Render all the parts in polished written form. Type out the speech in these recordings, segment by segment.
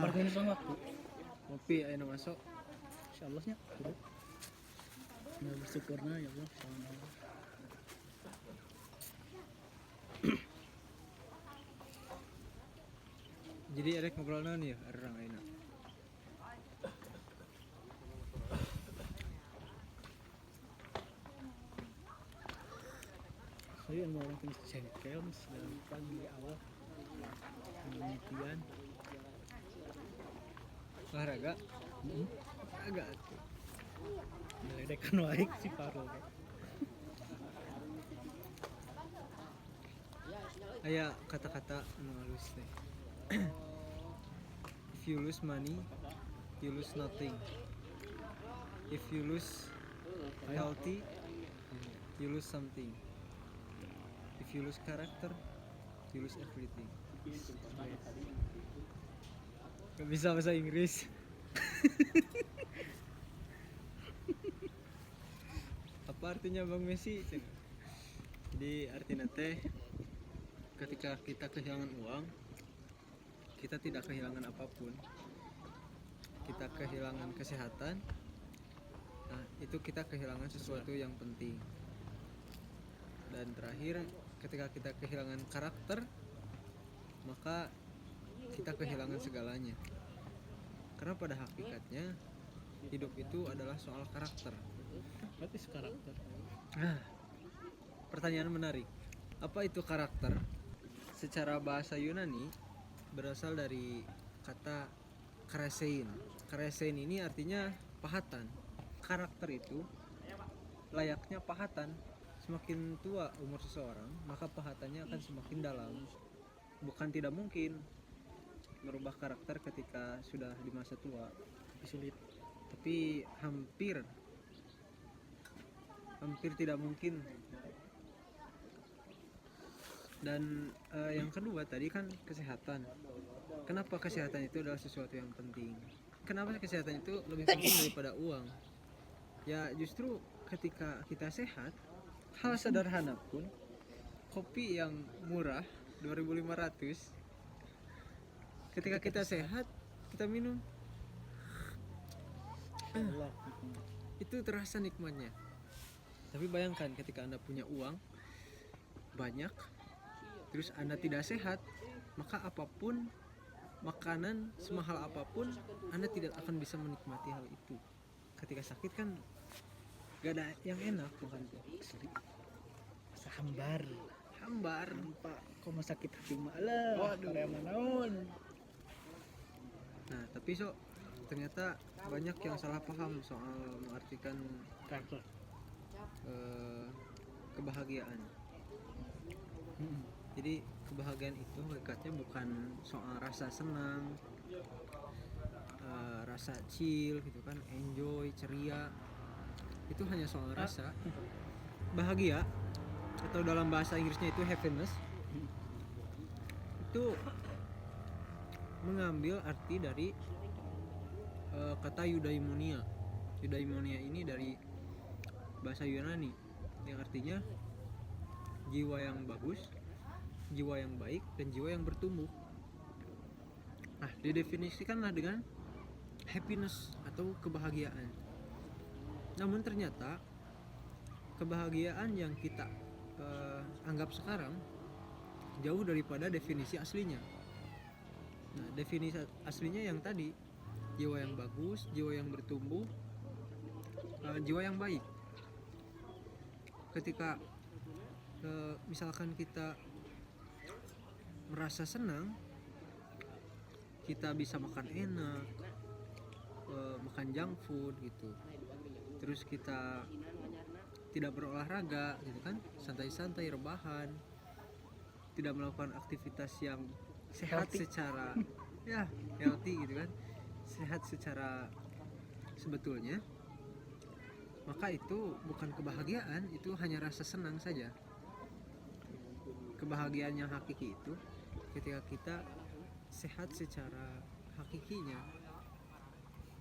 Ini sama waktu. Ngopi ayo masuk. Insyaallah nya. Ya bersyukurna ya Allah. Insyaallah. Jadi erek ngobrol naon ya arang ayeuna. Saya mau orang tulis cengkel sedangkan di awal penelitian Olahraga. Agak meledekan baik si Farul. aya kata-kata anu halus teh. If you lose money, you lose nothing. If you lose healthy, you lose something. If you lose character, you lose everything. Gak bisa bahasa Inggris. Apa artinya Bang Messi? Jadi artinya teh ketika kita kehilangan uang, kita tidak kehilangan apapun. Kita kehilangan kesehatan, nah itu kita kehilangan sesuatu yang penting. Dan terakhir, ketika kita kehilangan karakter, maka kita kehilangan segalanya. Karena pada hakikatnya hidup itu adalah soal karakter. Berarti karakter. Nah, pertanyaan menarik. Apa itu karakter? Secara bahasa Yunani berasal dari kata karesein. Karesein ini artinya pahatan. Karakter itu layaknya pahatan. Semakin tua umur seseorang, maka pahatannya akan semakin dalam. Bukan tidak mungkin merubah karakter ketika sudah di masa tua, Sulit. tapi hampir tidak mungkin. Dan yang kedua tadi kan kesehatan. Kenapa kesehatan itu adalah sesuatu yang penting? Kenapa kesehatan itu lebih penting daripada uang? Ya justru ketika kita sehat, hal sederhana pun kopi yang murah 2.500, ketika kita sehat kita minum, Allah. itu terasa nikmatnya. Tapi bayangkan ketika Anda punya uang banyak, terus Anda tidak sehat, maka apapun makanan semahal apapun Anda tidak akan bisa menikmati hal itu. Ketika sakit kan gak ada yang enak makan tuh. Hambar. Pak, kok mau sakit hati malah. Waduh. Korea manaon. Nah tapi ternyata banyak yang salah paham soal mengartikan Karakter. kebahagiaan. Jadi kebahagiaan itu hakikatnya bukan soal rasa senang, rasa chill gitu kan, enjoy, ceria. Itu hanya soal rasa. Bahagia atau dalam bahasa Inggrisnya itu happiness, itu mengambil arti dari kata eudaimonia. Eudaimonia ini dari bahasa Yunani yang artinya jiwa yang bagus, jiwa yang baik, dan jiwa yang bertumbuh. Nah, didefinisikanlah dengan happiness atau kebahagiaan. Namun ternyata kebahagiaan yang kita anggap sekarang jauh daripada definisi aslinya. Nah, definisi aslinya yang tadi, jiwa yang bagus, jiwa yang bertumbuh, jiwa yang baik. Ketika misalkan kita merasa senang, kita bisa makan enak, makan junk food gitu. Terus kita tidak berolahraga gitu kan, santai-santai, rebahan, tidak melakukan aktivitas yang sehat secara ya healthy gitu kan, sehat secara sebetulnya, maka itu bukan kebahagiaan, itu hanya rasa senang saja. Kebahagiaan yang hakiki itu ketika kita sehat secara hakikinya,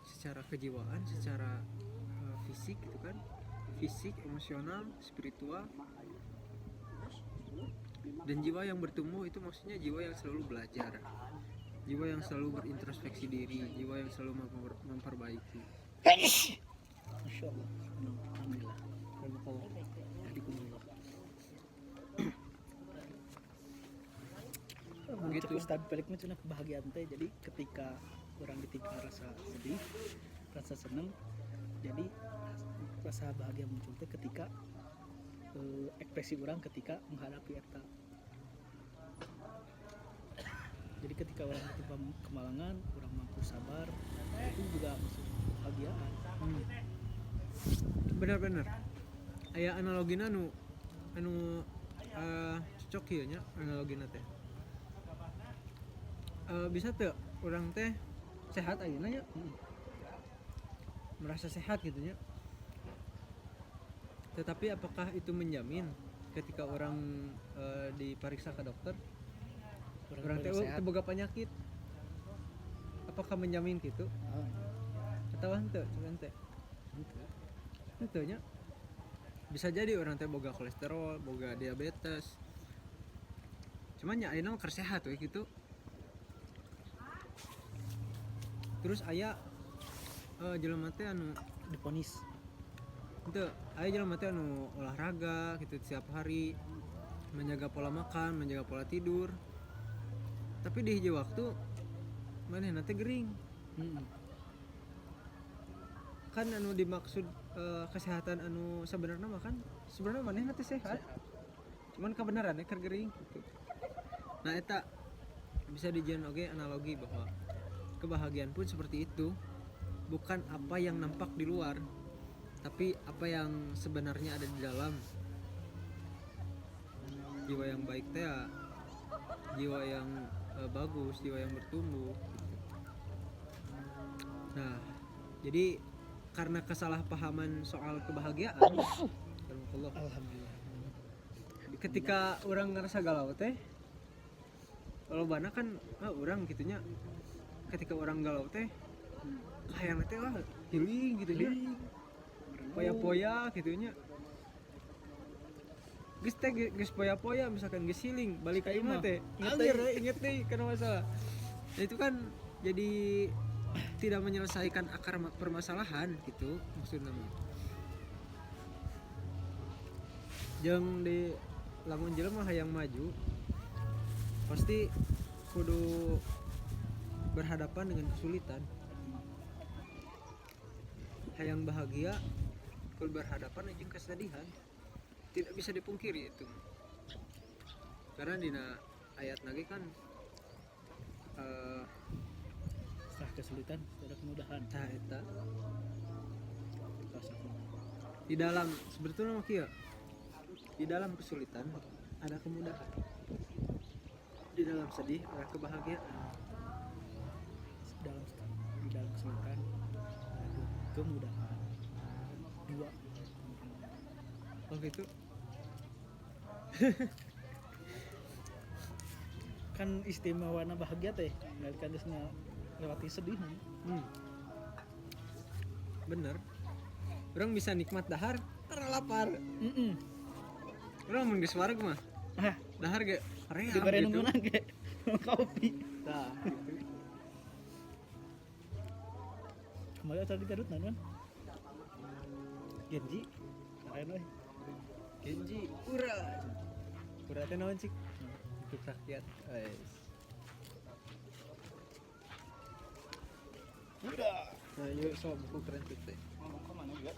secara kejiwaan, secara fisik gitu kan, fisik, emosional, spiritual, dan jiwa yang bertumbuh itu maksudnya jiwa yang selalu belajar, jiwa yang selalu berintrospeksi diri, jiwa yang selalu memperbaiki. Masya Allah. Alhamdulillah. Alhamdulillah. Begitu. Gitu. Ustaz balik macam kebahagiaan teh. Jadi ketika orang ditimpa rasa sedih, rasa senang, jadi rasa bahagia muncul teh ketika ekspresi orang ketika menghadapi eta. Jadi ketika orang ditimpa kemalangan, orang mampu sabar, itu juga masuk kebahagiaan. Benar-benar aya analogina anu cocok ieu nya analogina teh. Bisa teu orang teh sehat ayeuna nya, merasa sehat gitu nya, tetapi apakah itu menjamin ketika orang diperiksa ke dokter orang teh boga penyakit, apakah menjamin gitu atau henteu cuman teh henteu nya. Bisa jadi orang teh boga kolesterol, boga diabetes, cuman nya ayeuna keur sehat we gitu. Terus aya jelema teh anu diponis henteu, aya jelema teh anu olahraga gitu setiap hari, menjaga pola makan, menjaga pola tidur, tapi di hiji waktu manehna teh gering. Kan anu dimaksud kesehatan anu sebenarnya mah kan sebenarnya manehna teh sehat, cuman kebenarannya keur gering gitu. Nah eta bisa dijieun oge analogi bahwa kebahagiaan pun seperti itu, bukan apa yang nampak di luar, tapi apa yang sebenarnya ada di dalam. Jiwa yang baik teh ya, jiwa yang bagus, jiwa yang bertumbuh gitu. Nah, jadi karena kesalahpahaman soal kebahagiaan, alhamdulillah. ketika orang ngerasa galau teh, kalau bana kan orang gitunya, ketika orang galau teh kayaknya teh healing gitu nya, poya-poya gitunya, geus poya-poya misalkan geus healing balik ka imah teh inget deh karena masalah. Nah, itu kan jadi tidak menyelesaikan akar permasalahan gitu maksudnya mah. Jeung di lamun jelema hayang maju pasti kudu berhadapan dengan kesulitan. Hayang bahagia kudu berhadapan jeung kesedihan. Tidak bisa dipungkiri itu. Karena dina ayat lagi kan Setelah kesulitan ada kemudahan. tah eta di dalam sebetulnya mah kieu. Di dalam kesulitan ada kemudahan. Di dalam sedih ada kebahagiaan. Di dalam kesulitan ada kemudahan. Dua. Oh gitu. Kan istimewanya bahagia teh ngalihkan geus lewati sedih nih. Bener. Orang bisa nikmat dahar karena lapar. Orang mun geus wareg mah. Dahar ge reang Dibere gitu. nunggunan ge kopi. Tah, gitu. Kemarin tadi Garut naon? Genji, Keren euy. Genji, ura. Ura teh naon cik? Untuk rakyat. Udah. Nah, yuk sok buku keren tuh teh. Ngomong ke mana juga?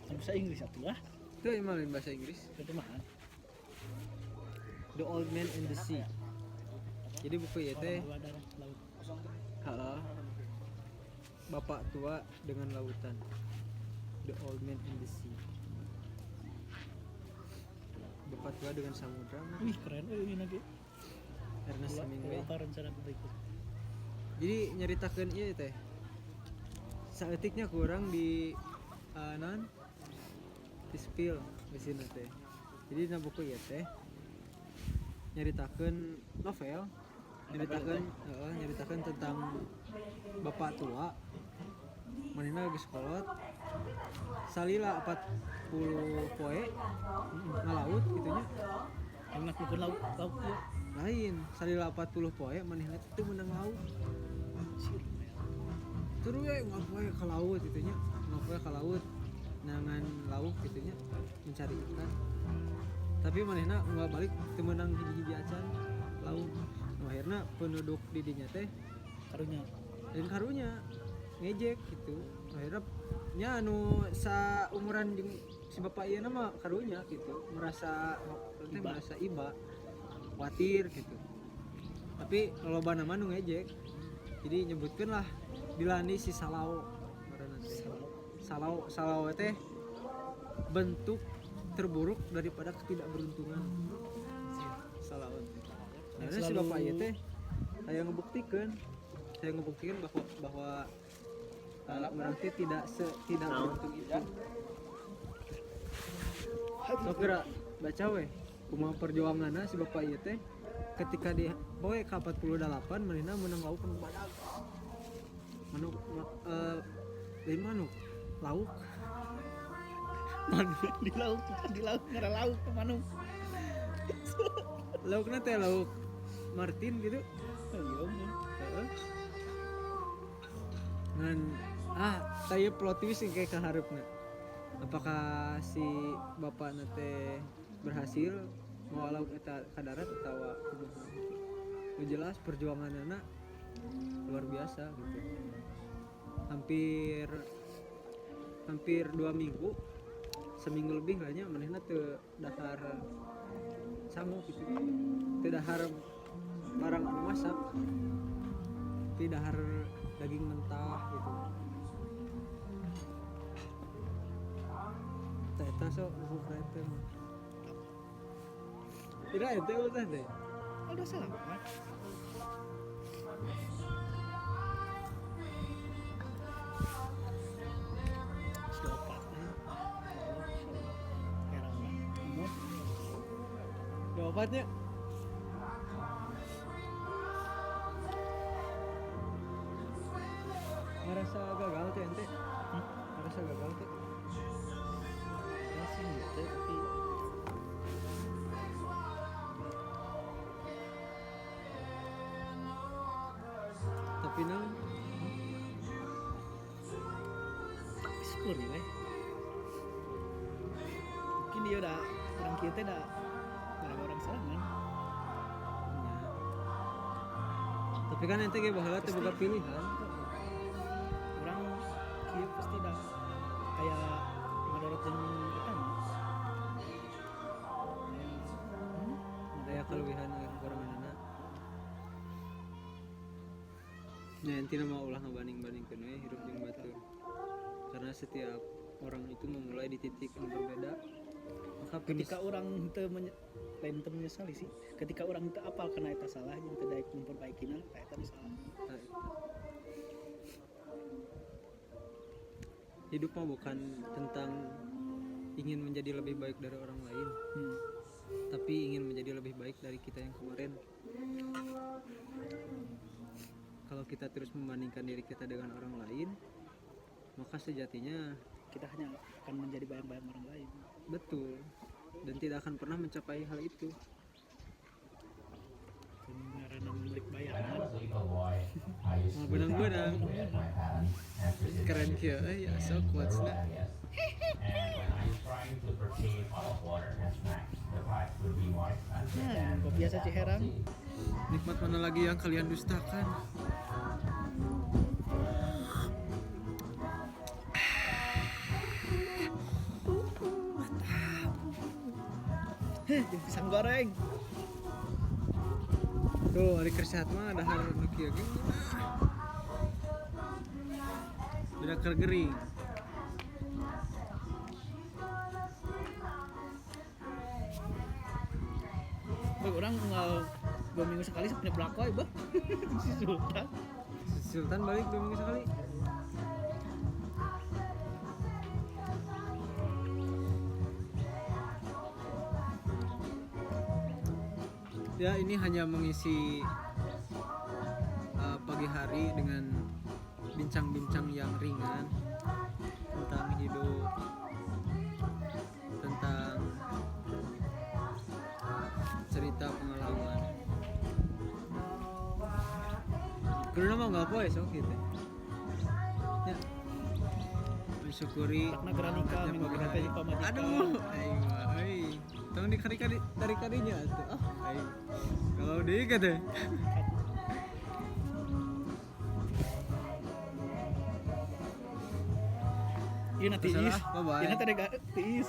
Bahasa Inggris atuh lah. Itu imalin bahasa Inggris. Itu mah. The Old Man and the Sea. Jadi buku ieu teh Laut. Bapak tua dengan lautan. The Old Man and the Sea. Bapak tua dengan samudra. Wih, keren euy ini lagi. Ernest Hemingway. Apa rencana berikut? Jadi nyaritakeun ieu teh. Saeutiknya kurang di non di spill di sini teh. Jadi dina buku ieu teh nyaritakeun novel, nyaritakeun tentang bapak tua manehna geus kolot salila 40 poe ngalaut gitu nya. Yang ngakukeun laut ya. lain salila 40 poe manehna teh menang laut terus nggak poe ke laut itunya nggak poe ke laut nangan lauk gitunya mencari ikan tapi manehna nggak balik teu menang hiji-hiji acan lauk akhirnya penduduk di dinya teh karunya ngejek gitu akhirnya nya anu sa umuran jeung si bapak ieu mah karunya gitu merasa iba khawatir gitu tapi loba nama nu ngejek jadi nyebutkeun lah dilani si salau ngaranna teh salau teh bentuk terburuk daripada ketidakberuntungan salau nah, si bapak ieu teh saya ngebuktikan bahwa orang teh tidak beruntung itu. So kira baca we kumaha perjuanganna si bapak ieu teh ketika di poe ka 48 manehna menang lauk nu badag. Manuk dari manuk lauk. Manuk di lauk ngara lauk ke manuk. Laukna teh lauk Martin gitu. Heeh. Ngan saya plot twist yang kayak keharapna. Apakah si bapak teh berhasil mau lauk eta ka darat atawa kumaha? Nu jelas perjuangan anak luar biasa gitu. Hampir 2 minggu, seminggu lebih kayaknya manehna teu dahar sangu gitu. Teu dahar barang anu masak. Teu dahar daging mentah gitu. Eta sok nuhun eta mah. Kira eta utah teh. Ada salah kan? Jawabannya ngerasa gagal teh ente? Ngerasa gagal teh? Ya sih gitu tapi naon? syukur nih weh. Mungkin dia udah orang kita udah orang sorangan. Tapi kan ente ge baheula teu boga pilihan. Orang kieu pasti dah kayak menurut jeung kita mah. Aya kaluwihan kuranganana. Nya intina mah ulah ngabanding-bandingkeun we hirup jeung batur. Karena setiap orang itu memulai di titik yang berbeda. Maka Ketika orang teu lain teu menyesali sih. Ketika orang teu apal kana eta salah jeung teu daek memperbaikina, eta salah. Hidup mah bukan tentang ingin menjadi lebih baik dari orang lain, tapi ingin menjadi lebih baik dari kita yang kemarin. Kalau kita terus membandingkan diri kita dengan orang lain, maka sejatinya Kita hanya akan menjadi bayang-bayang orang lain. betul dan tidak akan pernah mencapai hal itu. Karena memiliki bayangan. Mau benang-benang keren kieu ya sok quotes-na. Kok biasa Ciherang? Nikmat mana lagi yang kalian dustakan? Pisang goreng. Tuh, hari kersehat mah dahar nu kieu ge. Udah kergering. Orang tinggal 2 minggu sekali punya belakoi bah. Si Sultan. Sultan balik 2 minggu sekali. Ya ini hanya mengisi pagi hari dengan bincang-bincang yang ringan tentang hidup, tentang cerita pengalaman. mau nggak poe sok gitu ya, mensyukuri karena geran nikah hangatnya minggu pagi geran hari. teh pamajikan. Aduh aing mah tong dari kadinya atuh aing kalau diikat teh Iya nanti Terserah, is. bye-bye. Iya nanti ada tiis.